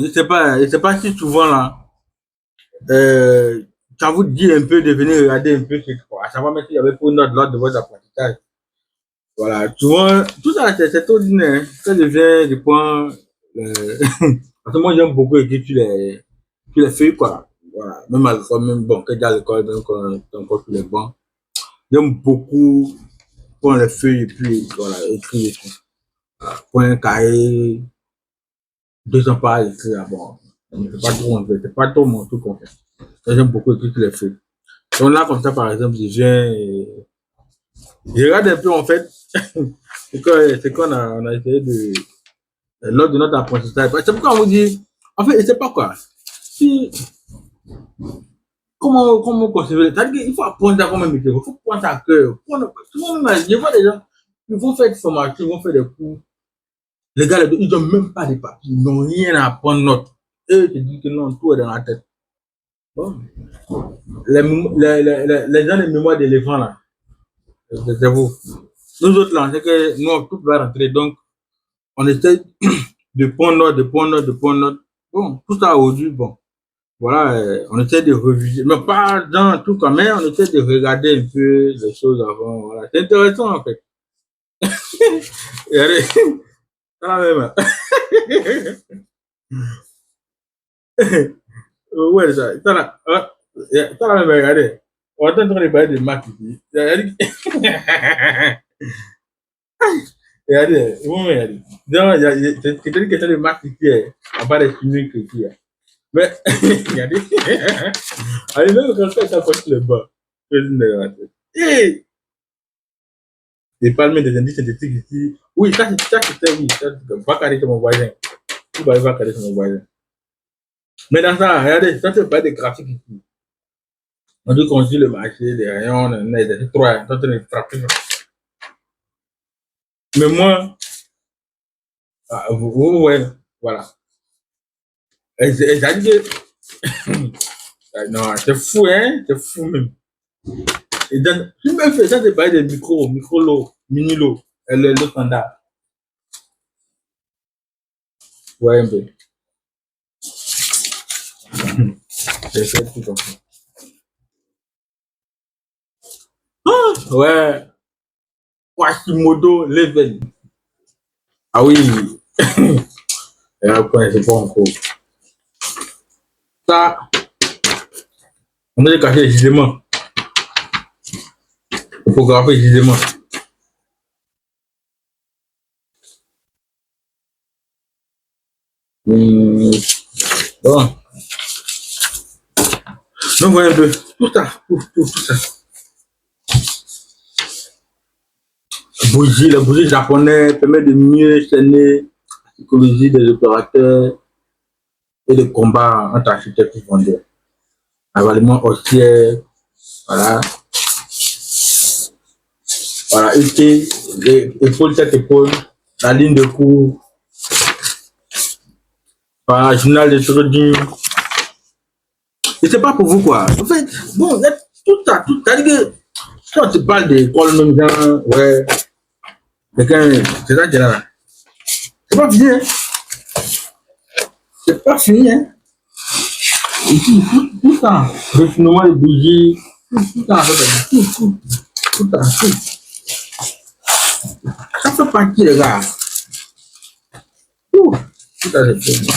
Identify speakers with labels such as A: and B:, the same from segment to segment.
A: Je sais pas si souvent là, euh, quand vous dit un peu de venir regarder un peu ce quoi, à savoir même s'il y avait pour une note lors de votre apprentissage. Voilà, souvent, tout ça, c'est ordinaire. Ça devient, je pense, parce que moi, j'aime beaucoup écrire sur les feuilles, quoi. Voilà, même à l'école, même bon, que dans l'école, même quand on est encore sur les bancs. J'aime beaucoup prendre les feuilles et puis, voilà, écrire et tout. Prendre un cahier, 200 pages, écrire, bon. C'est pas trop mon truc, en fait. J'aime beaucoup écrire sur les feuilles. Donc là, comme ça, par exemple, je viens et je regarde un peu, en fait, c'est qu'on a, on a essayé de, lors de notre apprentissage. C'est pourquoi on vous dit, en fait, je sais pas quoi. Si, comment concevoir, c'est-à-dire qu'il faut apprendre ça comme un métier, il faut prendre ça à cœur. Je vois des gens, ils vont faire des formations, ils vont faire des cours. Les gars, ils n'ont même pas de papiers, ils n'ont rien à apprendre notre. Eux, ils te disent que non, tout est dans la tête. Bon. Les gens de mémoire d'éléphant, là, c'est vous. Nous autres, là, c'est que nous, tout va rentrer. Donc, on essaie de prendre note, de prendre note, de prendre note. Bon, tout ça aujourd'hui, bon. Voilà, on essaie de reviser, mais pas dans tout quand même, on essaie de regarder un peu les choses avant. Voilà, c'est intéressant en fait. Regardez, ça même. Ouais, ça même, regardez. On est en train de parler de maths ici. Regardez, vous me regardez. Donc, c'est une question de maths ici, à part les chimiques ici. Mais, regardez. Allez, même quand ça passe le bas, et les palmes des indices synthétiques ici. Oui, ça c'était oui. Ça, va carrer mon voisin. Tout va carrer mon voisin. Mais dans ça, regardez, ça c'est pas des graphiques ici. On dit qu'on suit le marché, les rayons, les trois, on est frapper. Mais moi, vous, ouais, voilà. Et ça dit que, non, c'est fou, hein, c'est fou même. Et dans, tu me fais ça, c'est pas des micro lots, mini lots, le standard. Ouais, un peu. C'est ça, tout comme ça. Ouais, Quasimodo Level. Ah oui, et après, c'est pas encore. Ça, on a caché aisément. Photographier aisément. Hum, bon. Donc, voilà un peu. Tout ça, tout ça. La bougie japonaise permet de mieux cerner la psychologie des opérateurs et de combat entre architectes et vendeurs. Avalement haussière, voilà. Voilà, UT, épaule, tête, épaule, la ligne de cours, voilà, journal de trading. Et c'est pas pour vous quoi. En fait, bon, tout ça, tout ça. C'est-à-dire que quand tu parles d'école, même gens, ouais, quelqu'un, c'est ça qui est là. C'est pas fini, hein. C'est pas fini, hein. Ici, tout ça, raffinement de bougies, tout ça, tout ça, tout. Ça fait partie, les gars. Tout ça, c'est très bien.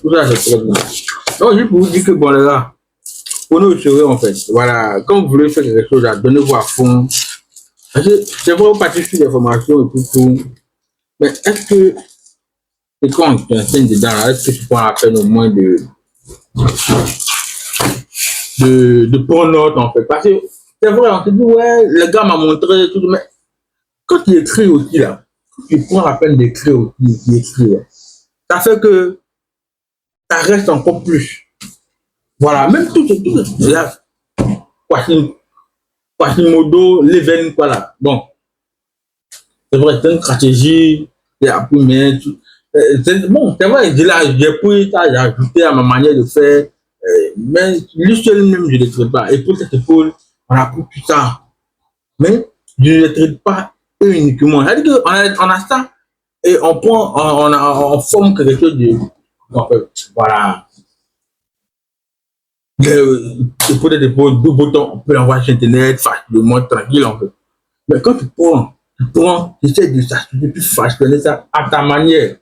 A: Tout ça, c'est très bien. Donc, juste pour vous dire que, bon, les gars, prenez au sérieux, en fait. Voilà, quand vous voulez faire quelque chose, donnez-vous à fond. Parce que c'est vrai, vous partez sur des formations et tout. Mais est-ce que, et quand tu enseignes dedans, est-ce que tu prends la peine au moins de prendre note, en fait? Parce que c'est vrai, on te dit, ouais, le gars m'a montré tout, mais quand tu écris aussi, là, tu prends la peine d'écrire aussi, d'écrire, ça fait que ça reste encore plus. Voilà, même tout, là, Quasimodo, l'event, voilà. Bon, c'est vrai, c'est une stratégie, c'est appris, mais bon, c'est vrai, j'ai pris ça, j'ai ajouté à ma manière de faire, mais lui seul même, je ne le traite pas. Et pour cette épaule, on a pris tout ça. Mais je ne les traite pas eux uniquement. C'est-à-dire qu'on a ça et on prend, on forme quelque chose En fait, voilà. Peut-être des boutons, on peut l'envoyer sur Internet facilement, tranquille, en fait. Mais quand tu essaies de s'acheter, tu façonner ça à ta manière,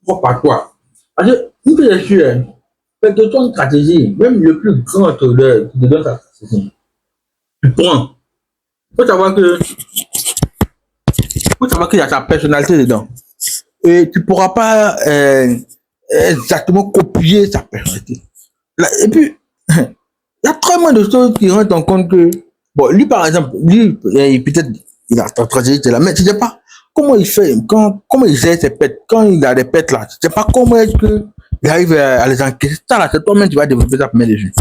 A: propre à toi. Parce que, une chose est sûre, c'est que ton stratégie, même le plus grand trader qui te donne sa stratégie, tu prends. Il faut savoir qu'il y a sa personnalité dedans. Et tu ne pourras pas exactement copier sa personnalité. Là, et puis, il y a tellement de choses qui rendent en compte que, bon, lui par exemple, lui, peut-être, il a sa stratégie, c'est là, mais tu ne sais pas comment il fait, comment il gère ses pets, quand il a des pets là, tu ne sais pas comment est-ce qu'il arrive à les encaisser. Ça là, c'est toi-même qui vas développer ça pour mettre dessus.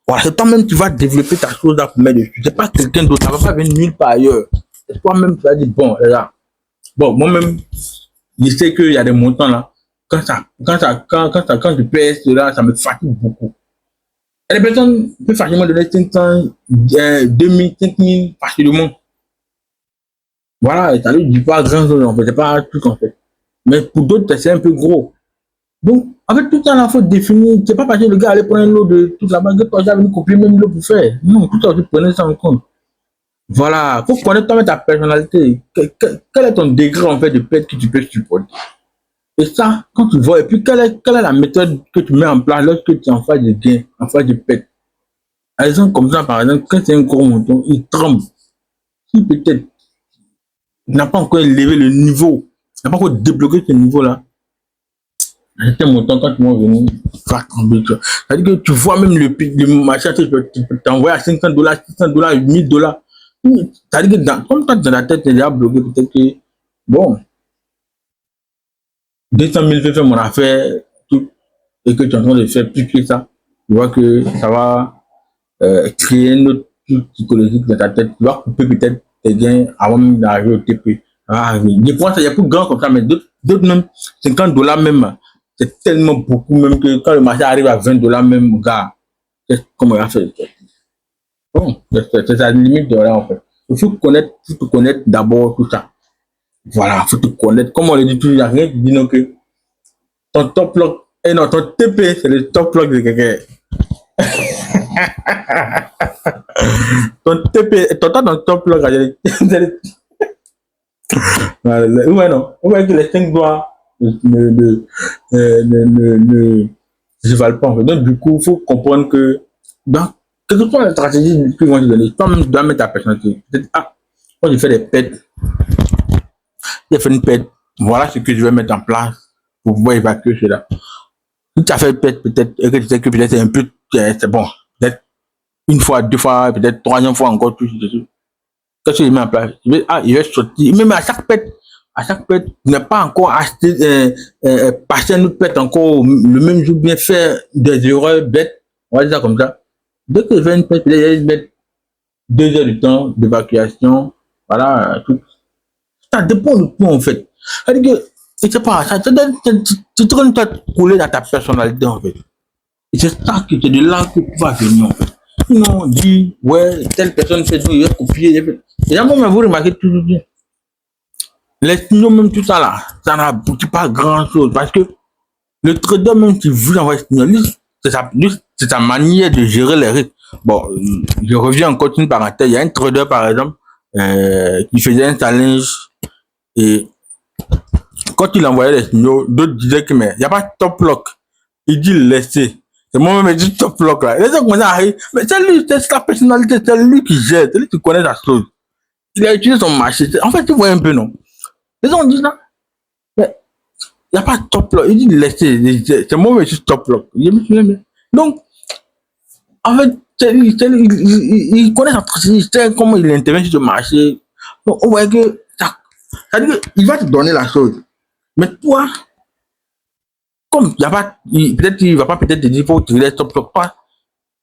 A: Voilà, c'est toi-même qui vas développer ta chose là pour mettre dessus. C'est pas quelqu'un d'autre, ça ne va pas venir nulle part ailleurs. C'est toi-même qui vas dire, bon, là, bon, moi-même, je sais qu'il y a des montants là, quand je pèse cela, ça me fatigue beaucoup. Et les personnes peuvent facilement donner 500, 2000, 5000 facilement. Voilà, et ça ne dit pas grand chose en fait, c'est pas tout en fait. Mais pour d'autres, c'est un peu gros. Donc, en fait, tout ça, il faut définir. C'est pas parce que le gars allait prendre un lot de toute la banque que toi, j'avais copier même l'eau pour faire. Non, tout ça, tu prenais ça en compte. Voilà, il faut connaître toi-même ta personnalité. Quel est ton degré en fait de perte que tu peux supporter? Et ça, quand tu vois, et puis quelle est la méthode que tu mets en place lorsque tu es en phase de gain, en phase de perte? Par exemple, comme ça, par exemple, quand c'est un gros montant, il tremble. Si peut-être il n'a pas encore élevé le niveau, il n'a pas encore débloqué ce niveau-là, c'est un montant quand tu vas venir, il va trembler. C'est-à-dire que tu vois même le machin, tu peux t'envoyer à $500, $600, $1000. C'est-à-dire que comme toi, dans la tête, tu es déjà bloqué, peut-être que, bon, 200 000 fait mon affaire, tout, et que tu es en train de faire plus que ça, tu vois que ça va créer une autre truc psychologique dans ta tête. Tu vas couper peut-être tes gains avant même d'arriver au TP. Des fois, il y a plus grand comme ça, mais d'autres même, $50 même, c'est tellement beaucoup même que quand le marché arrive à $20 même, gars, comment il va faire? Bon, c'est la limite de là en fait. Il faut te connaître d'abord tout ça. Voilà, il faut te connaître. Comme on le dit toujours, il n'y a rien qui dit non que ton top lock, et non, ton TP, c'est le top lock de quelqu'un. Ton TP, ton top lock, ouais, non. Ouais, que les 5 doigts ne valent pas. En fait. Donc, du coup, il faut comprendre que dans quelle que soit la stratégie qu'ils vont te donner, toi-même, tu dois mettre ta personnalité. Peut-être, quand je fais des pets, j'ai fait une pète, voilà ce que je vais mettre en place pour pouvoir évacuer cela. Si tu as fait une pète, peut-être, et que tu sais que peut-être c'est un peu, c'est bon, peut-être une fois, deux fois, peut-être troisième fois encore, tout dessus. Qu'est-ce que je mets en place? Il va sortir. Même à chaque pète, tu n'as pas encore acheté, passé une autre pète encore le même jour, bien faire des erreurs bêtes. On va dire ça comme ça. Dès que je fais une pète, je vais mettre 2 heures de temps d'évacuation. Voilà, tout. Ça dépend de tout en fait. C'est-à-dire que, c'est pas ça, tu es en train de couler dans ta personnalité en fait. Et c'est ça que c'est de là que tu vas venir en fait. Sinon, on dit, ouais, telle personne fait tout, il va copier. Et là, moi, vous remarquez toujours bien. Les signaux, même tout ça là, ça n'aboutit pas à grand chose. Parce que le trader, même qui vous envoie les signaux, c'est sa manière de gérer les risques. Bon, je reviens encore une parenthèse. Il y a un trader, par exemple, qui faisait un challenge et quand il envoyait les signaux, d'autres disaient que mais il n'y a pas de top lock. Il dit laissez. C'est moi-même qui dis top lock là. Les gens commencent à rire. Mais c'est lui, c'est sa personnalité, c'est lui qui gère, c'est lui qui connaît la chose. Il a utilisé son marché. En fait, tu vois un peu, non? Les gens disent là, mais il n'y a pas de top lock. Il dit laissez. C'est moi-même qui dis top lock. Je me souviens bien. Donc, en fait, il connaît sa stratégie, il sait comment il intervient sur ce marché. Donc, on voit que ça veut dire qu'il va te donner la chose. Mais toi, comme il y a pas, peut-être qu'il va pas peut-être te dire faut que tu laisses top top pas.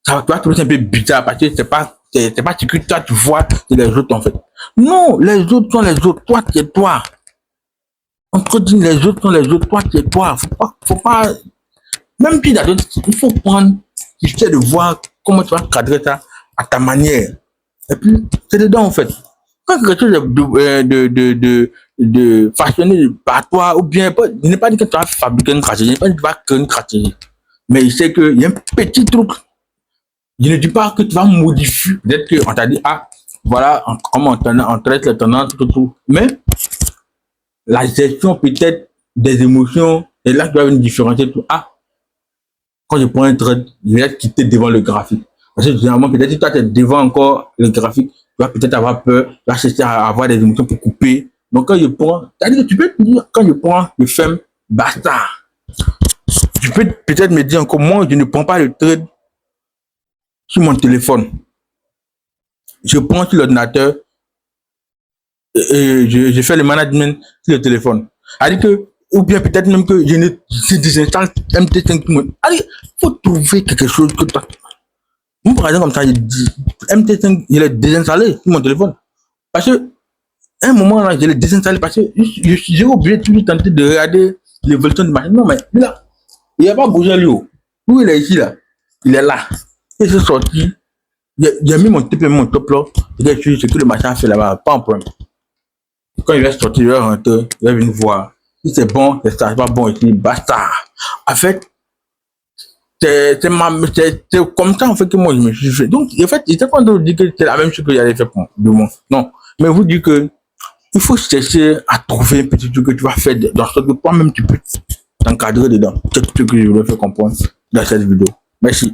A: Ça va trouver un peu bizarre parce que c'est pas ce que toi tu vois c'est les autres en fait. Non, les autres sont les autres. Toi, tu es toi. Entre dit les autres sont les autres. Toi, tu es toi. Faut pas, même si il faut prendre, essayer de voir comment tu vas cadrer ça à ta manière. Et puis, c'est dedans en fait. Quand quelque chose de façonner par toi, ou bien, je n'ai pas dit que tu vas fabriquer une stratégie, je n'ai pas dit que tu vas créer une stratégie. Mais je sais qu'il y a un petit truc. Je ne dis pas que tu vas modifier. Peut-être qu'on t'a dit, ah, voilà, comment on traite les tendances, tout. Mais la gestion peut-être des émotions, et là, tu dois une différencier tout. Ah, quand je prends un trade, je vais quitter devant le graphique. Parce que généralement, peut-être si toi, tu es devant encore le graphique, tu vas peut-être avoir peur, tu vas chercher à avoir des émotions pour couper. Donc, quand je prends, c'est-à-dire que tu peux te dire, quand je prends le FEM, basta. Tu peux peut-être me dire encore, moi, je ne prends pas le trade sur mon téléphone. Je prends sur l'ordinateur et je fais le management sur le téléphone. C'est-à-dire que, ou bien peut-être même que je désinstalle MT5. Allez, il faut trouver quelque chose que toi. Moi, par exemple, comme ça, je dis, MT5, je l'ai désinstallé sur mon téléphone. Parce que, à un moment, là, je l'ai désinstallé parce que j'ai oublié toujours tenter de regarder l'évolution de machine. Non, mais là, il n'a pas bougé lui. Où il est ici, là? Il est là. Et c'est sorti. J'ai mis mon type et mon top là. J'ai ce que le machin a fait là-bas. Pas un problème. Quand il va sortir, il va rentrer, il va venir voir. Si c'est bon, c'est ça, c'est pas bon ici, basta. En fait, c'est comme ça en fait que moi je me suis fait. Donc, en fait, il n'était pas de dire que c'est la même chose que j'allais faire pour moi. Non. Mais vous dites que il faut chercher à trouver un petit truc que tu vas faire dans ce que toi-même tu peux t'encadrer dedans. C'est tout ce que je voulais faire comprendre dans cette vidéo. Merci.